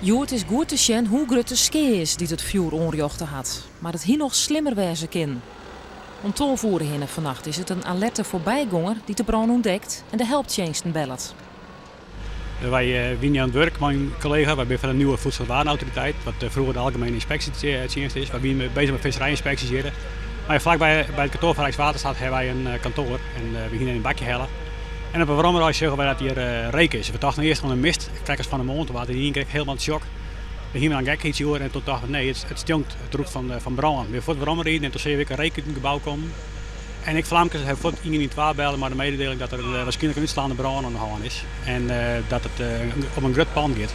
Jo, het is goed te zien hoe groot de skee is die het vuur onjochten had. Maar het hier nog slimmer wezen kan. Om 12 uur heen vannacht is het een alerte voorbijganger die de brand ontdekt en de helpdiensten belt. Wij zijn aan het werk, mijn collega, wij zijn van de nieuwe Voedsel- en Warenautoriteit, wat vroeger de algemene inspectiedienst is. Wij zijn bezig met visserijinspecties hier. Maar vlakbij bij het kantoor van Rijkswaterstaat hebben wij een kantoor en we gingen in een bakje hellen. En op een warmreis zeggen wij dat hier reken is. We dachten eerst van een misttrekkers van de mond, we hadden hier helemaal het shock. We gingen aan gek iets horen en toen dachten we nee, het stinkt, het roept van brand. We voor het warmrijden en toen zie je weer een reken in het gebouw komen. En ik Vlaamkes heb voor Inge niet waar bellen, maar de mededeling dat er waarschijnlijk een uitslaande brand aan de hand is. En dat het op een groot pand gaat.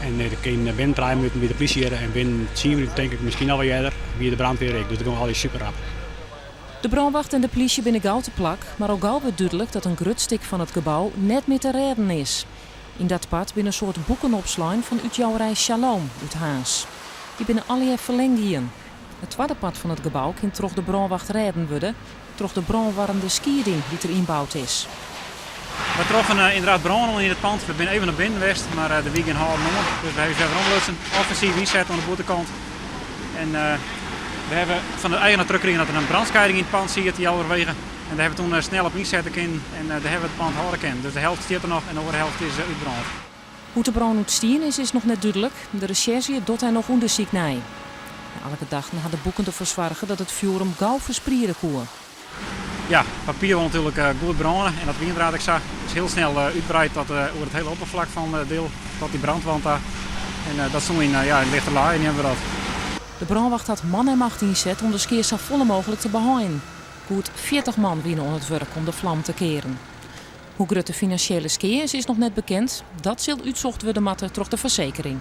En er kan binnen 3 minuten weer de politie hier en binnen 10 minuten denk ik misschien al wat eerder weer de brandweer reek. Dus dat doen we al super rap. De brandwacht en de politie binnen gauw te plak, maar ook gauw werd duidelijk dat een groot stuk van het gebouw net meer te redden is. In dat pad binnen een soort boekenopslijn van uitjouwerij Shalom uit Haas. Die binnen alle verlengd hier. Het tweede pad van het gebouw kan troch de brandwacht redden worden, troch de brandwarmde skierding die er inbouwd is. We troffen inderdaad branden in het pand. We zijn even naar binnen geweest, maar de weekend half noord. Dus we hebben verder een offensief inzet aan de buitenkant. En we hebben van de eigenaar teruggekregen dat er een brandscheiding in het pand zit die overwegen. En daar hebben we toen snel op inzetten kunnen en daar hebben we het pand houden kunnen. Dus de helft staat er nog en de andere helft is uitbrand. Hoe de brand uitstien is nog net duidelijk. De recherche doet hij nog onderzoek naar. Elke dag had de boeken ervoor zorgen dat het vuur hem gauw verspreiden kon. Ja, papier wil natuurlijk goed branden en dat windraad ik zag is heel snel uitbreid tot over het hele oppervlak van het deel tot die brandwand daar. En dat stond in lichte laai en die hebben we dat. De brandwacht had man en macht inzet om de skeer zo volle mogelijk te behouden. Goed 40 man winnen aan het werk om de vlam te keren. Hoe groot de financiële skeer is nog net bekend. Dat zal uitzocht worden matten door de verzekering.